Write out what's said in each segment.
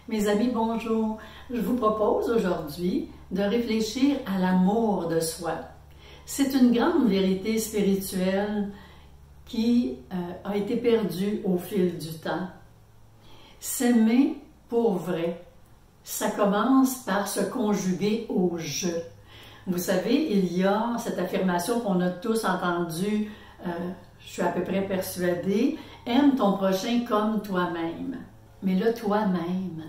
Mes amis, bonjour. Je vous propose aujourd'hui de réfléchir à l'amour de soi. C'est une grande vérité spirituelle qui a été perdue au fil du temps. S'aimer pour vrai, ça commence par se conjuguer au « je ». Vous savez, il y a cette affirmation qu'on a tous entendue, je suis à peu près persuadée, « Aime ton prochain comme toi-même ». Mais le toi-même,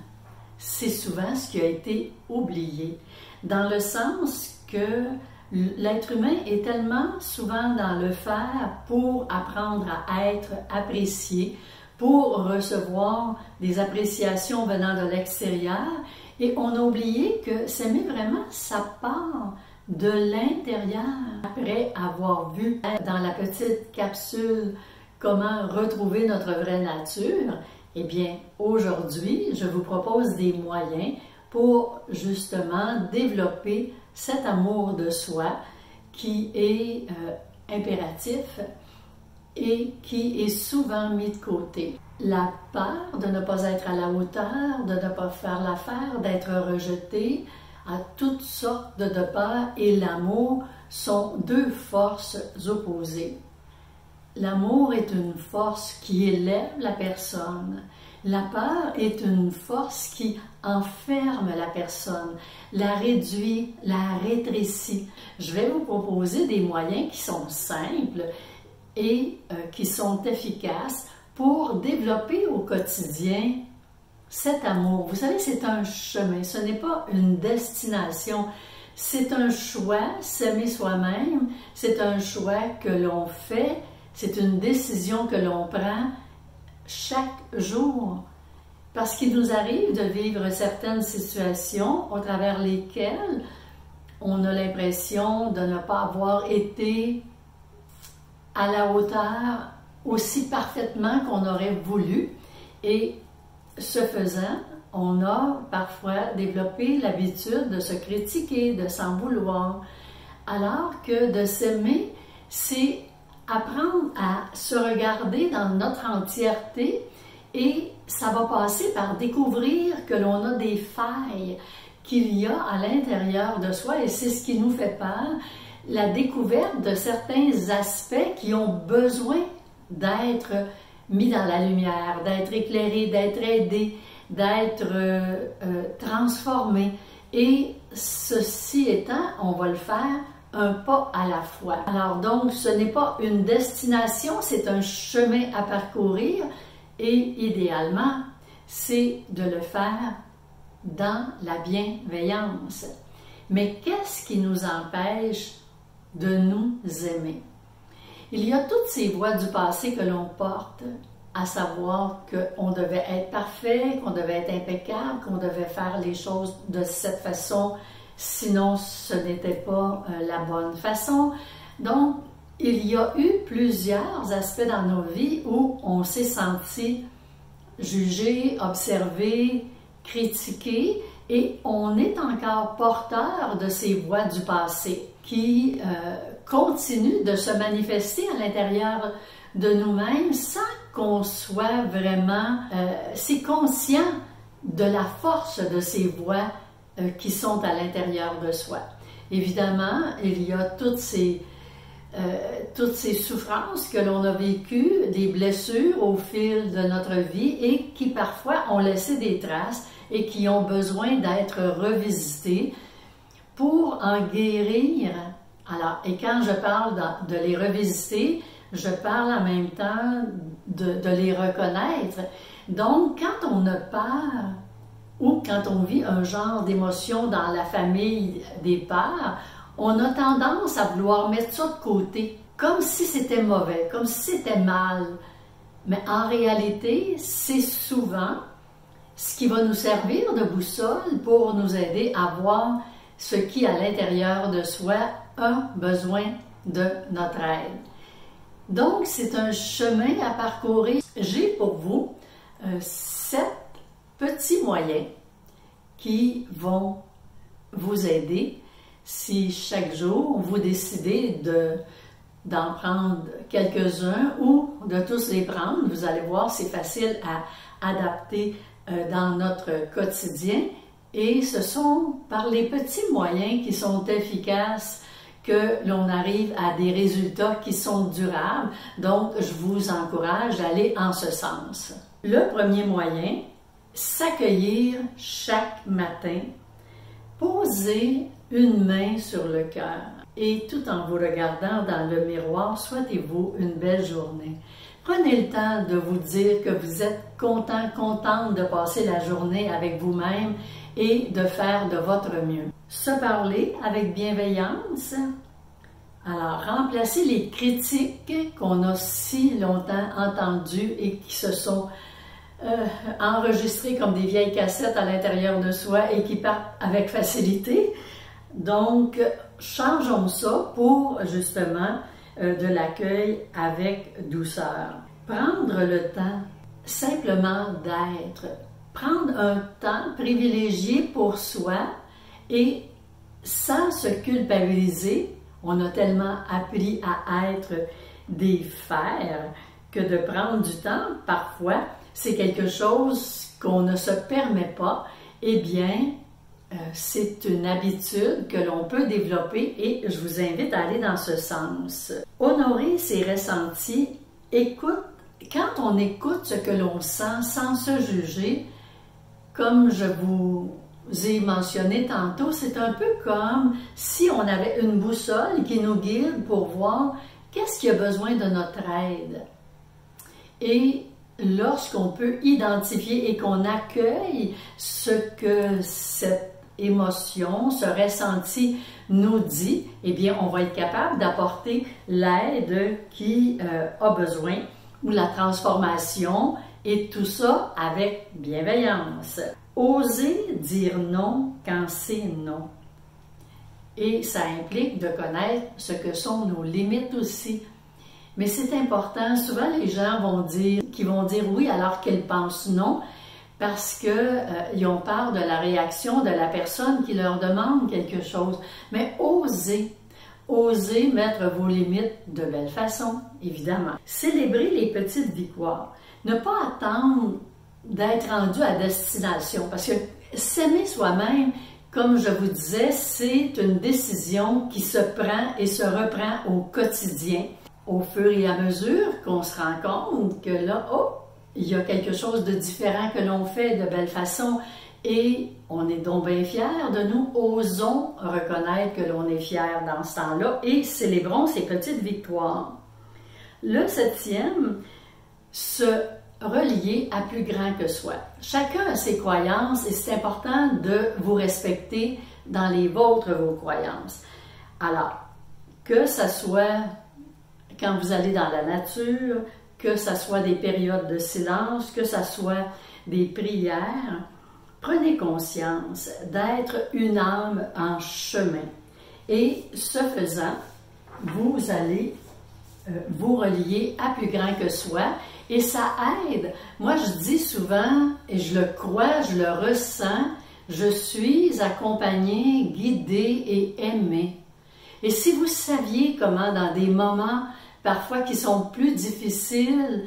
c'est souvent ce qui a été oublié, dans le sens que l'être humain est tellement souvent dans le faire pour apprendre à être apprécié, pour recevoir des appréciations venant de l'extérieur, et on a oublié que s'aimer vraiment, ça part de l'intérieur. Après avoir vu dans la petite capsule comment retrouver notre vraie nature, eh bien, aujourd'hui, je vous propose des moyens pour justement développer cet amour de soi qui est impératif et qui est souvent mis de côté. La peur de ne pas être à la hauteur, de ne pas faire l'affaire, d'être rejeté, à toutes sortes de peurs, et l'amour sont deux forces opposées. L'amour est une force qui élève la personne. La peur est une force qui enferme la personne, la réduit, la rétrécit. Je vais vous proposer des moyens qui sont simples et qui sont efficaces pour développer au quotidien cet amour. Vous savez, c'est un chemin, ce n'est pas une destination. C'est un choix, s'aimer soi-même, c'est un choix que l'on fait. C'est une décision que l'on prend chaque jour, parce qu'il nous arrive de vivre certaines situations au travers lesquelles on a l'impression de ne pas avoir été à la hauteur aussi parfaitement qu'on aurait voulu, et ce faisant, on a parfois développé l'habitude de se critiquer, de s'en vouloir, alors que de s'aimer, c'est apprendre à se regarder dans notre entièreté, et ça va passer par découvrir que l'on a des failles qu'il y a à l'intérieur de soi, et c'est ce qui nous fait peur, la découverte de certains aspects qui ont besoin d'être mis dans la lumière, d'être éclairés, d'être aidés, d'être transformés. Et ceci étant, on va le faire un pas à la fois. Alors donc, ce n'est pas une destination, c'est un chemin à parcourir, et idéalement, c'est de le faire dans la bienveillance. Mais qu'est-ce qui nous empêche de nous aimer? Il y a toutes ces voies du passé que l'on porte, à savoir qu'on devait être parfait, qu'on devait être impeccable, qu'on devait faire les choses de cette façon, sinon ce n'était pas la bonne façon. Donc, il y a eu plusieurs aspects dans nos vies où on s'est senti jugé, observé, critiqué, et on est encore porteur de ces voies du passé qui continuent de se manifester à l'intérieur de nous-mêmes sans qu'on soit vraiment si conscient de la force de ces voies qui sont à l'intérieur de soi. Évidemment, il y a toutes ces souffrances que l'on a vécues, des blessures au fil de notre vie, et qui parfois ont laissé des traces et qui ont besoin d'être revisitées pour en guérir. Alors, et quand je parle de les revisiter, je parle en même temps de les reconnaître. Donc, quand on a peur, ou quand on vit un genre d'émotion dans la famille des peurs, on a tendance à vouloir mettre ça de côté, comme si c'était mauvais, comme si c'était mal. Mais en réalité, c'est souvent ce qui va nous servir de boussole pour nous aider à voir ce qui, à l'intérieur de soi, a besoin de notre aide. Donc, c'est un chemin à parcourir. J'ai pour vous 7 petits moyens qui vont vous aider si chaque jour vous décidez d'en prendre quelques-uns ou de tous les prendre. Vous allez voir, c'est facile à adapter dans notre quotidien et ce sont par les petits moyens qui sont efficaces que l'on arrive à des résultats qui sont durables. Donc, je vous encourage à aller en ce sens. Le premier moyen, s'accueillir chaque matin, poser une main sur le cœur et tout en vous regardant dans le miroir, souhaitez-vous une belle journée. Prenez le temps de vous dire que vous êtes content, contente de passer la journée avec vous-même et de faire de votre mieux. Se parler avec bienveillance. Alors, remplacer les critiques qu'on a si longtemps entendues et qui se sont enregistrées comme des vieilles cassettes à l'intérieur de soi et qui partent avec facilité. Donc, changeons ça pour justement de l'accueil avec douceur. Prendre le temps simplement d'être. Prendre un temps privilégié pour soi et sans se culpabiliser. On a tellement appris à être des fers que de prendre du temps, parfois, c'est quelque chose qu'on ne se permet pas. Eh bien, c'est une habitude que l'on peut développer et je vous invite à aller dans ce sens. Honorer ses ressentis, quand on écoute ce que l'on sent sans se juger, comme je vous ai mentionné tantôt, c'est un peu comme si on avait une boussole qui nous guide pour voir qu'est-ce qui a besoin de notre aide. Et lorsqu'on peut identifier et qu'on accueille ce que cette émotion, ce ressenti nous dit, eh bien, on va être capable d'apporter l'aide qui a besoin ou la transformation et tout ça avec bienveillance. Oser dire non quand c'est non. Et ça implique de connaître ce que sont nos limites aussi. Mais c'est important, souvent les gens vont dire oui alors qu'ils pensent non, parce qu'ils ont peur de la réaction de la personne qui leur demande quelque chose. Mais osez mettre vos limites de belle façon, évidemment. Célébrer les petites victoires. Ne pas attendre d'être rendu à destination, parce que s'aimer soi-même, comme je vous disais, c'est une décision qui se prend et se reprend au quotidien. Au fur et à mesure qu'on se rend compte que là, il y a quelque chose de différent que l'on fait de belle façon et on est donc bien fiers de nous, osons reconnaître que l'on est fiers dans ce temps-là et célébrons ces petites victoires. Le 7e, se relier à plus grand que soi. Chacun a ses croyances et c'est important de vous respecter dans les vôtres, vos croyances. Alors, que ça soit quand vous allez dans la nature, que ça soit des périodes de silence, que ça soit des prières, prenez conscience d'être une âme en chemin. Et ce faisant, vous allez vous relier à plus grand que soi et ça aide. Moi, je dis souvent, et je le crois, je le ressens, je suis accompagnée, guidée et aimée. Et si vous saviez comment, dans des moments parfois qui sont plus difficiles,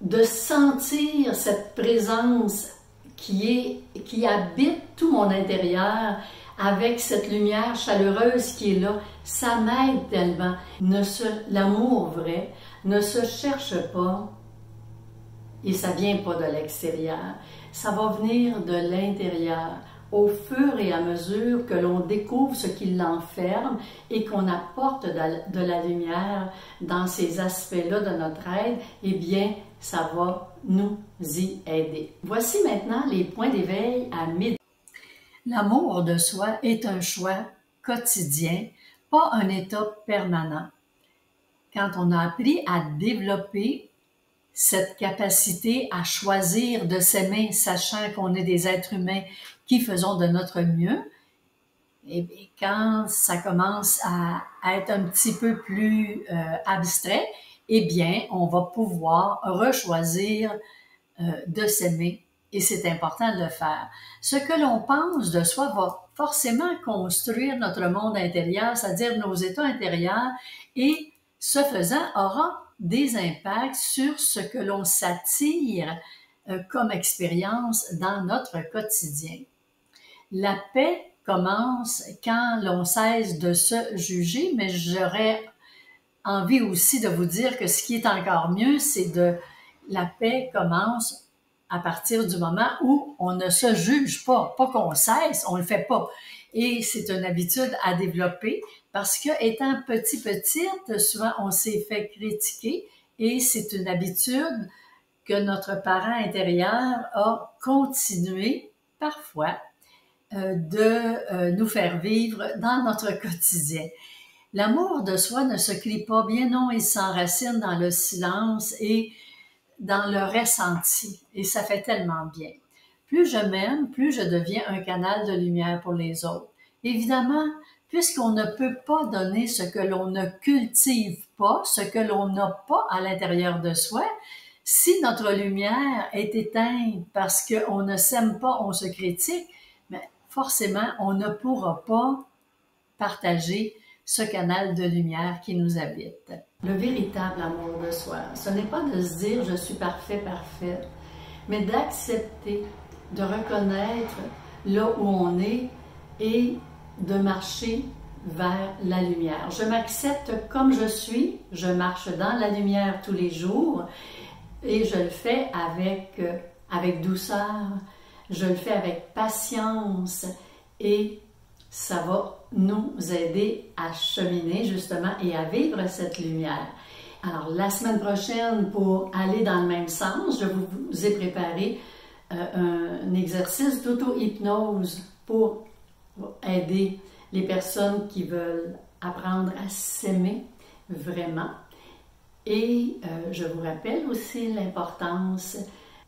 de sentir cette présence qui habite tout mon intérieur, avec cette lumière chaleureuse qui est là, ça m'aide tellement. L'amour vrai ne se cherche pas et ça vient pas de l'extérieur. Ça va venir de l'intérieur. Au fur et à mesure que l'on découvre ce qui l'enferme et qu'on apporte de la lumière dans ces aspects-là de notre aide, eh bien, ça va nous y aider. Voici maintenant les points d'éveil à méditer. L'amour de soi est un choix quotidien, pas un état permanent. Quand on a appris à développer cette capacité à choisir de s'aimer, sachant qu'on est des êtres humains qui faisons de notre mieux, et bien, quand ça commence à être un petit peu plus abstrait, eh bien, on va pouvoir rechoisir de s'aimer et c'est important de le faire. Ce que l'on pense de soi va forcément construire notre monde intérieur, c'est-à-dire nos états intérieurs, et ce faisant aura des impacts sur ce que l'on s'attire comme expérience dans notre quotidien. La paix commence quand l'on cesse de se juger, mais j'aurais envie aussi de vous dire que ce qui est encore mieux, c'est la paix commence à partir du moment où on ne se juge pas qu'on cesse, on le fait pas. Et c'est une habitude à développer parce que étant petite, souvent on s'est fait critiquer et c'est une habitude que notre parent intérieur a continué parfois de nous faire vivre dans notre quotidien. L'amour de soi ne se crie pas, bien non, il s'enracine dans le silence et dans le ressenti. Et ça fait tellement bien. Plus je m'aime, plus je deviens un canal de lumière pour les autres. Évidemment, puisqu'on ne peut pas donner ce que l'on ne cultive pas, ce que l'on n'a pas à l'intérieur de soi, si notre lumière est éteinte parce qu'on ne s'aime pas, on se critique, mais forcément, on ne pourra pas partager ce canal de lumière qui nous habite. Le véritable amour de soi, ce n'est pas de se dire « je suis parfait, parfaite », mais d'accepter, de reconnaître là où on est et de marcher vers la lumière. Je m'accepte comme je suis, je marche dans la lumière tous les jours et je le fais avec douceur, je le fais avec patience et ça va nous aider à cheminer justement et à vivre cette lumière. Alors, la semaine prochaine, pour aller dans le même sens, je vous ai préparé un exercice d'auto-hypnose pour aider les personnes qui veulent apprendre à s'aimer vraiment. Et je vous rappelle aussi l'importance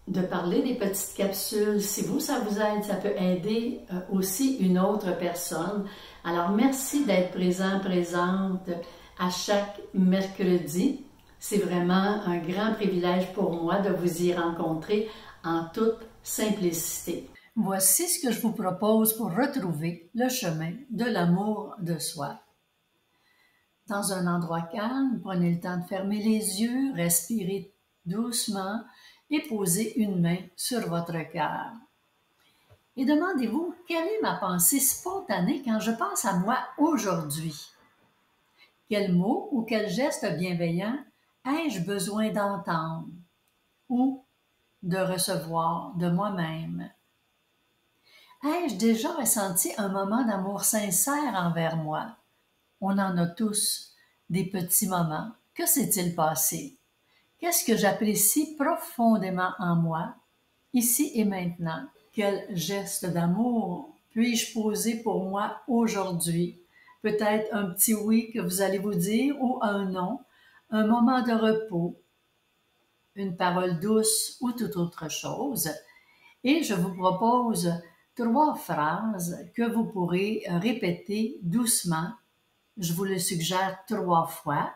de parler des petites capsules. Si vous, ça vous aide, ça peut aider aussi une autre personne. Alors, merci d'être présent, présente à chaque mercredi. C'est vraiment un grand privilège pour moi de vous y rencontrer en toute simplicité. Voici ce que je vous propose pour retrouver le chemin de l'amour de soi. Dans un endroit calme, prenez le temps de fermer les yeux, respirez doucement et posez une main sur votre cœur. Et demandez-vous, quelle est ma pensée spontanée quand je pense à moi aujourd'hui? Quel mot ou quel geste bienveillant ai-je besoin d'entendre ou de recevoir de moi-même? Ai-je déjà ressenti un moment d'amour sincère envers moi? On en a tous des petits moments. Que s'est-il passé? Qu'est-ce que j'apprécie profondément en moi, ici et maintenant? Quel geste d'amour puis-je poser pour moi aujourd'hui? Peut-être un petit oui que vous allez vous dire ou un non, un moment de repos, une parole douce ou toute autre chose. Et je vous propose 3 phrases que vous pourrez répéter doucement. Je vous le suggère 3 fois.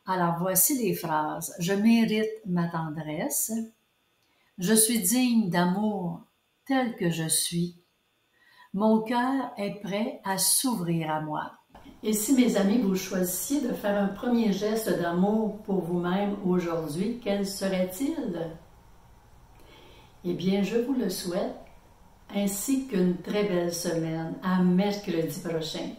Alors voici les phrases. Je mérite ma tendresse. Je suis digne d'amour tel que je suis. Mon cœur est prêt à s'ouvrir à moi. Et si, mes amis, vous choisissiez de faire un premier geste d'amour pour vous-même aujourd'hui, quel serait-il? Eh bien, je vous le souhaite, ainsi qu'une très belle semaine. À mercredi prochain.